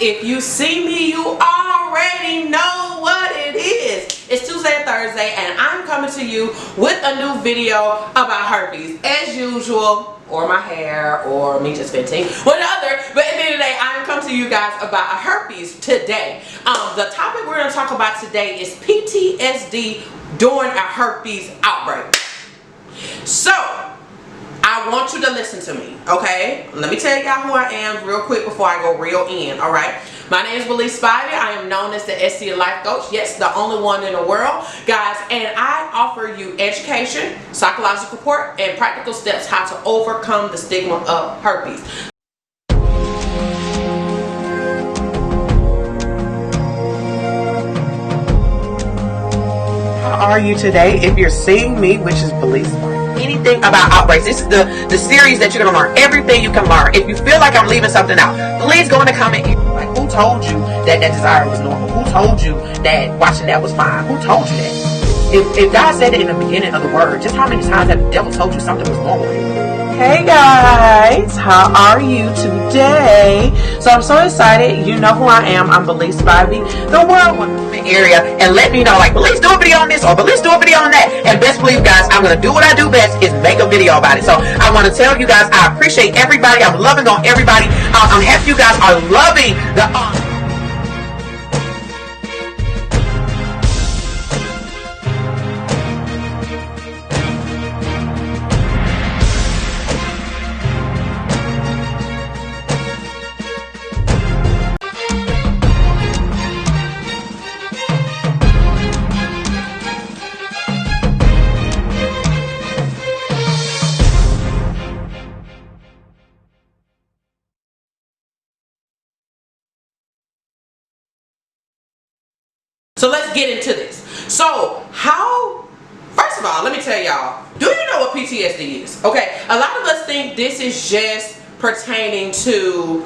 If you see me, you already know what it is. It's Tuesday and Thursday, and I'm coming to you with a new video about herpes, as usual, or my hair, or me just venting, whatever. But at the end of the day, I'm coming to you guys about herpes today. The topic we're going to talk about today is PTSD during a herpes outbreak. So, I want you to listen to me, okay? Let me tell y'all who I am real quick before I go real in, alright? My name is Belize. I am known as the SC Life Coach. Yes, the only one in the world, guys. And I offer you education, psychological support, and practical steps how to overcome the stigma of herpes. How are you today? If you're seeing me, which is Belize, anything about outbreaks, this is the series that you're going to learn everything you can learn. If you feel like I'm leaving something out, please go in the comment. Like, who told you that desire was normal? Who told you that watching that was fine? Who told you that? If God said it in the beginning of the word, just how many times have the devil told you something was normal? Hey guys, how are you today? So I'm so excited. You know who I am. I'm Belize Spivey, the world woman area, and let me know, like, Belize, do a video on this, or Belize, do a video on that. And best believe, guys, I'm gonna do what I do best, is make a video about it. So I want to tell you guys, I appreciate everybody. I'm loving on everybody. I'm happy you guys are loving the So let's get into this. So first of all, let me tell y'all, do you know what PTSD is? Okay, a lot of us think this is just pertaining to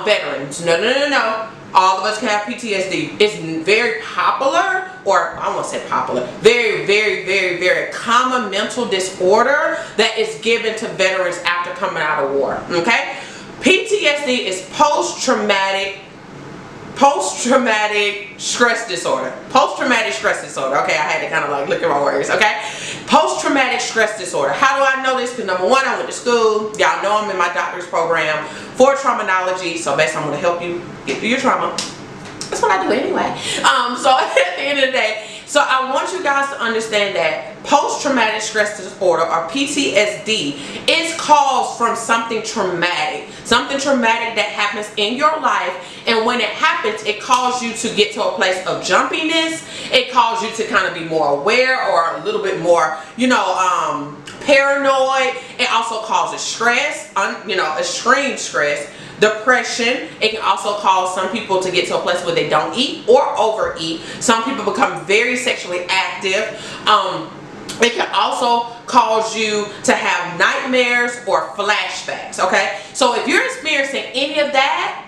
veterans. No. All of us can have PTSD. It's very popular, or I won't say popular, very common mental disorder that is given to veterans after coming out of war. Okay? PTSD is post-traumatic stress disorder. Post-traumatic stress disorder. Okay, I had to kind of like look at my words, okay? Post-traumatic stress disorder. How do I know this? Because number one, I went to school. Y'all know I'm in my doctor's program for traumanology. So basically, I'm going to help you get through your trauma. That's what I do anyway. So at the end of the day, so I want you guys to understand that post-traumatic stress disorder, or PTSD, is caused from something traumatic. Something traumatic that happens in your life, and when it happens, it causes you to get to a place of jumpiness. It causes you to kind of be more aware, or a little bit more, paranoid. It also causes stress, extreme stress, depression. It can also cause some people to get to a place where they don't eat or overeat. Some people become very sexually active. It can also cause you to have nightmares or flashbacks, okay? So if you're experiencing any of that,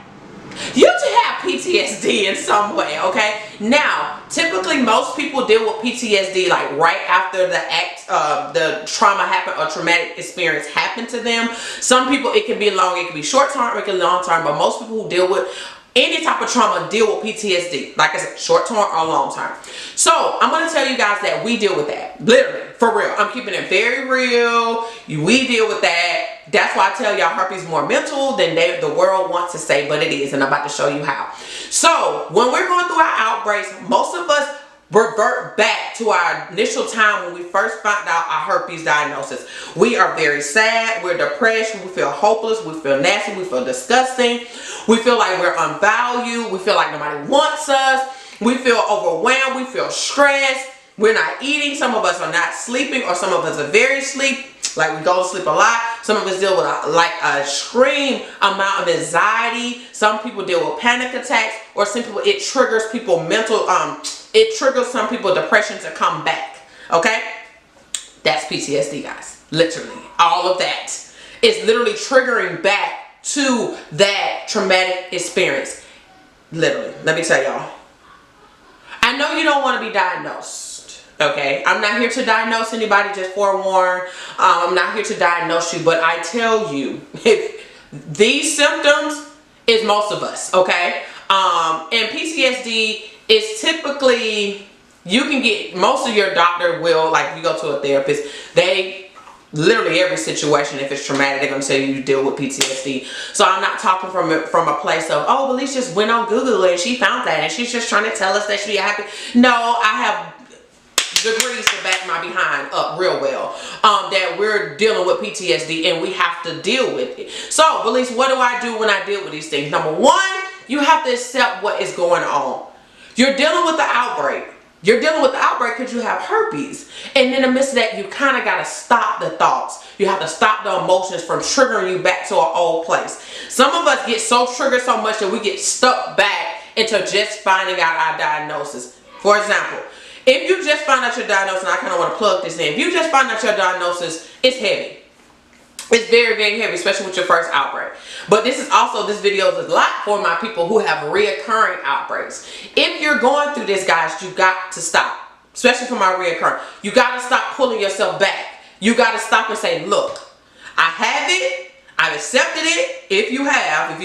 you should have PTSD in some way, okay? Now, typically most people deal with PTSD like right after the trauma happened, or traumatic experience happened to them. Some people, it can be long, it can be short term, it can be long term, but most people who deal with any type of trauma deal with PTSD, like I said, short term or long term. So I'm going to tell you guys that we deal with that, literally, for real. I'm keeping it very real. We deal with that. That's why I tell y'all herpes is more mental than the world wants to say, but it is, and I'm about to show you how. So when we're going through our outbreaks, most of us revert back to our initial time when we first found out our herpes diagnosis. We are very sad, we're depressed, we feel hopeless, we feel nasty, we feel disgusting, we feel like we're unvalued, we feel like nobody wants us, we feel overwhelmed, we feel stressed, we're not eating, some of us are not sleeping, or some of us are very sleep, like we go to sleep a lot. Some of us deal with a extreme amount of anxiety. Some people deal with panic attacks, or some people, it triggers people mental, it triggers some people depression to come back, okay? That's PTSD, guys. Literally, all of that is literally triggering back to that traumatic experience. Literally, let me tell y'all. I know you don't want to be diagnosed. Okay, I'm not here to diagnose anybody, just forewarn. I'm not here to diagnose you, but I tell you, if these symptoms is most of us, okay? And PTSD is typically, you can get, most of your doctor will, like you go to a therapist, they literally every situation, if it's traumatic, they're going to tell you deal with PTSD. So I'm not talking from a place of, oh, Belize just went on Google and she found that and she's just trying to tell us that she's happy. No, I have degrees to back my behind up real well, that we're dealing with PTSD and we have to deal with it. So Belize, what do I do when I deal with these things? Number one, you have to accept what is going on. You're dealing with the outbreak. You're dealing with the outbreak because you have herpes. And in the midst of that, you kind of got to stop the thoughts. You have to stop the emotions from triggering you back to an old place. Some of us get so triggered so much that we get stuck back into just finding out our diagnosis. For example, if you just find out your diagnosis, and I kind of want to plug this in. If you just find out your diagnosis, it's heavy. It's very, very heavy, especially with your first outbreak. But this video is a lot for my people who have reoccurring outbreaks. If you're going through this, guys, you got to stop. Especially for my reoccurring. You got to stop pulling yourself back. You got to stop and say, look, I have it. I've accepted it. If you haven't,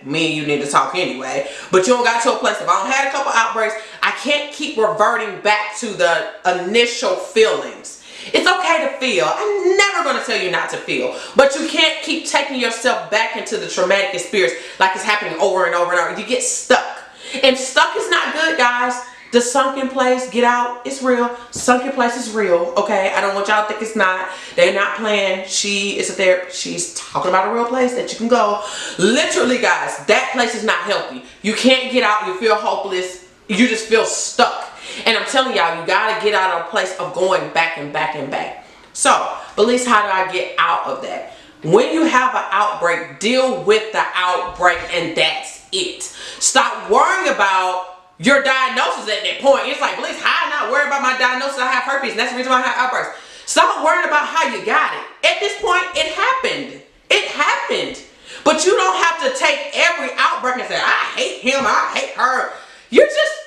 me and you need to talk anyway. But you don't got to a place, if I don't had a couple outbreaks, I can't keep reverting back to the initial feelings. It's okay to feel. I'm never going to tell you not to feel. But you can't keep taking yourself back into the traumatic experience like it's happening over and over and over. You get stuck. And stuck is not good, guys. The sunken place, get out. It's real. Sunken place is real. Okay? I don't want y'all to think it's not. They're not playing. She is a therapist. She's talking about a real place that you can go. Literally, guys, that place is not healthy. You can't get out. You feel hopeless. You just feel stuck. And I'm telling y'all, you got to get out of a place of going back and back and back. So, Belize, how do I get out of that? When you have an outbreak, deal with the outbreak and that's it. Stop worrying about your diagnosis at that point. It's like, Belize, how am I not worried about my diagnosis? I have herpes and that's the reason why I have outbreaks. Stop worrying about how you got it. At this point, it happened. It happened. But you don't have to take every outbreak and say, I hate him, I hate her. You're just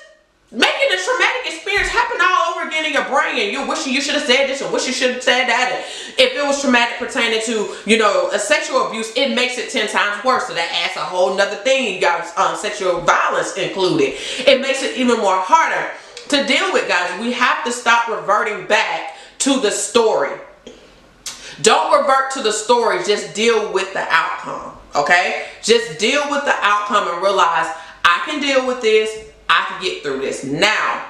making the traumatic experience happen all over again in your brain, and you're wishing you should have said this or wish you should have said that. And if it was traumatic pertaining to, you know, a sexual abuse, it makes it 10 times worse. So that adds a whole nother thing. You got sexual violence included. It makes it even more harder to deal with, guys. We have to stop reverting back to the story. Don't revert to the story. Just deal with the outcome. Okay? Just deal with the outcome and realize I can deal with this. I can get through this. Now,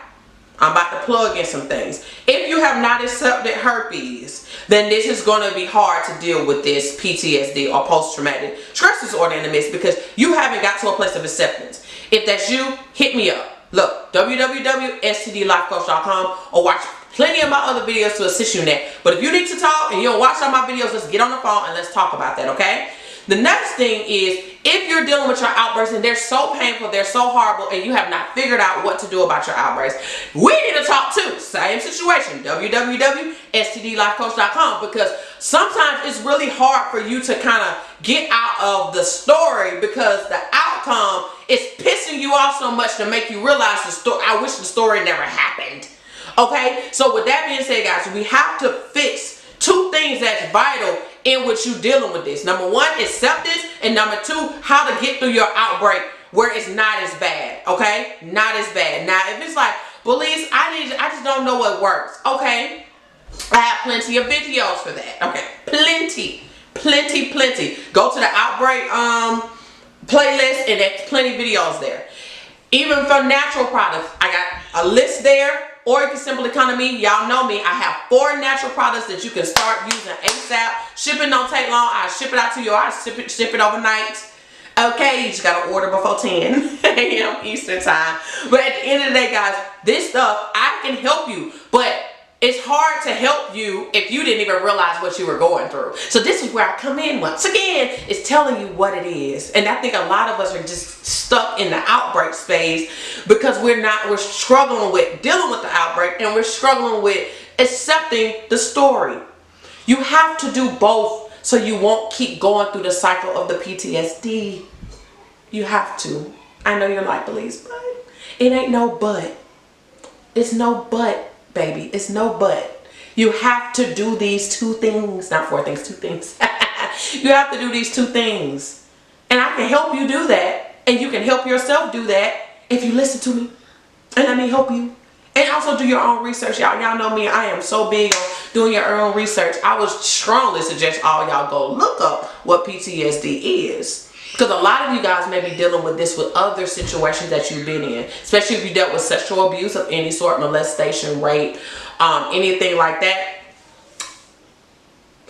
I'm about to plug in some things. If you have not accepted herpes, then this is going to be hard to deal with this PTSD or post-traumatic stress disorder in the midst because you haven't got to a place of acceptance. If that's you, hit me up. Look, www.stdlifecoach.com or watch plenty of my other videos to assist you in that. But if you need to talk and you don't watch all my videos, let's get on the phone and let's talk about that, okay? The next thing is, if you're dealing with your outbreaks and they're so painful, they're so horrible, and you have not figured out what to do about your outbreaks, we need to talk too. Same situation, www.stdlifecoach.com, because sometimes it's really hard for you to kind of get out of the story because the outcome is pissing you off so much to make you realize the story. I wish the story never happened. Okay, so with that being said, guys, we have to fix two things that's vital in which you dealing with this. Number one, acceptance, and number two, how to get through your outbreak where it's not as bad. Okay, not as bad. Now, if it's like, Belize, I just don't know what works. Okay, I have plenty of videos for that. Okay, plenty. Go to the Outbreak playlist, and there's plenty of videos there. Even for natural products, I got a list there. Or you can simply come to me. Y'all know me. I have 4 natural products that you can start using ASAP. Shipping don't take long. I ship it out to you. I ship it overnight. Okay, you just gotta order before 10 a.m. Eastern time. But at the end of the day, guys, this stuff, I can help you. But it's hard to help you if you didn't even realize what you were going through. So this is where I come in once again, is telling you what it is. And I think a lot of us are just stuck in the outbreak phase because we're struggling with dealing with the outbreak and we're struggling with accepting the story. You have to do both so you won't keep going through the cycle of the PTSD. You have to. I know you're like, Belize, but it ain't no but. It's no but. Baby, it's no but. You have to do these 2 things. Not 4 things, 2 things. You have to do these 2 things. And I can help you do that. And you can help yourself do that if you listen to me and let me help you. And also do your own research, y'all. Y'all know me, I am so big on doing your own research. I would strongly suggest all y'all go look up what PTSD is. Because a lot of you guys may be dealing with this with other situations that you've been in. Especially if you dealt with sexual abuse of any sort, molestation, rape, anything like that.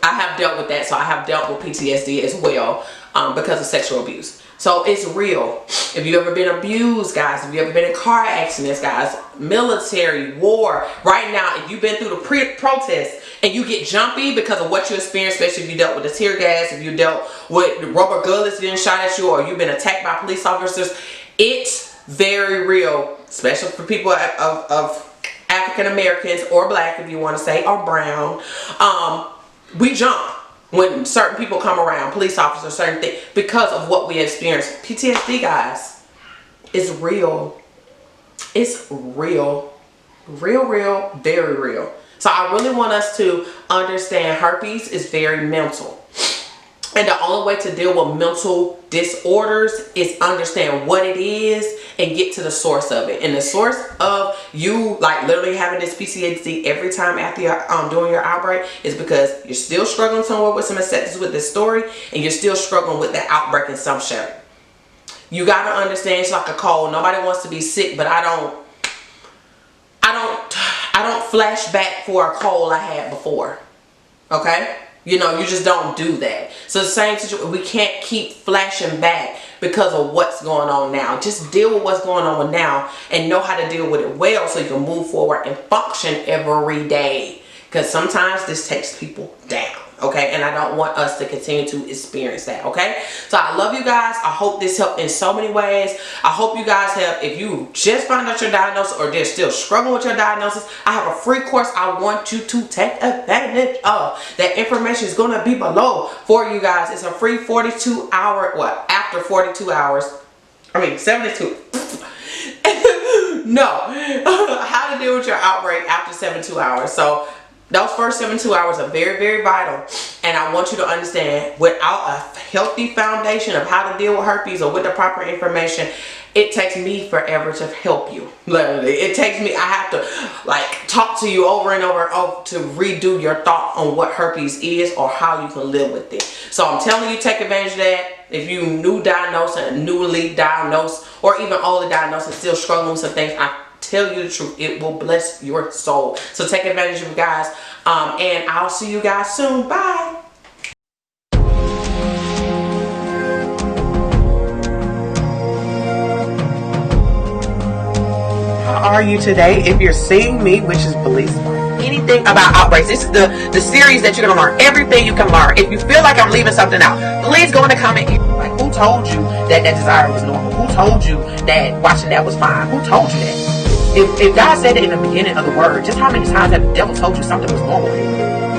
I have dealt with that. So I have dealt with PTSD as well because of sexual abuse. So it's real. If you've ever been abused, guys, if you've ever been in car accidents, guys, military, war, right now, if you've been through the protests and you get jumpy because of what you experienced, especially if you dealt with the tear gas, if you dealt with rubber bullets being shot at you, or you've been attacked by police officers, it's very real, especially for people of African Americans or black, if you want to say, or brown. We jump when certain people come around, police officers, certain things, because of what we experienced. PTSD, guys, is real. It's real. Real, very real. So I really want us to understand herpes is very mental. And the only way to deal with mental disorders is understand what it is and get to the source of it. And the source of you like literally having this PTSD every time after you're doing your outbreak is because you're still struggling somewhere with some acceptance with this story, and you're still struggling with the outbreak in some shape. You gotta understand it's like a cold. Nobody wants to be sick, but I don't flash back for a cold I had before. Okay? You know, you just don't do that. So the same situation, we can't keep flashing back because of what's going on now. Just deal with what's going on now and know how to deal with it well so you can move forward and function every day. Because sometimes this takes people down. Okay, and I don't want us to continue to experience that. Okay, so I love you guys. I hope this helped in so many ways. I hope you guys have, if you just found out your diagnosis or they're still struggling with your diagnosis, I have a free course I want you to take advantage of. That information is going to be below for you guys. It's a free 42-hour, well, after 42 hours, I mean 72. No, how to deal with your outbreak after 72 hours. So those first 72 hours are very, very vital. And I want you to understand, without a healthy foundation of how to deal with herpes or with the proper information, it takes me forever to help you. Literally, it takes me, I have to like talk to you over and over to redo your thought on what herpes is or how you can live with it. So I'm telling you, take advantage of that. If you new diagnosed and newly diagnosed or even older diagnosed and still struggling with some things, I tell you the truth, it will bless your soul. So take advantage of you guys, and I'll see you guys soon. Bye. How are you today? If you're seeing me, which is Belize, anything about outbreaks, this is the series that you're gonna learn everything you can learn. If you feel like I'm leaving something out, please go in the comment. Like, who told you that desire was normal? Who told you that watching that was fine? Who told you that? If God said it in the beginning of the word, just how many times have the devil told you something was normal?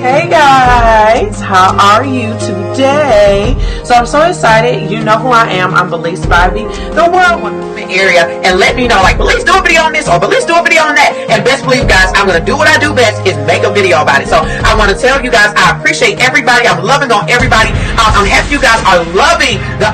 Hey guys, how are you today? So I'm so excited. You know who I am. I'm Belize Spivey, the world woman area, and let me know, like, Belize, do a video on this or Belize, do a video on that. And best believe, guys, I'm gonna do what I do best, is make a video about it. So I want to tell you guys, I appreciate everybody. I'm loving on everybody. I'm happy you guys are loving the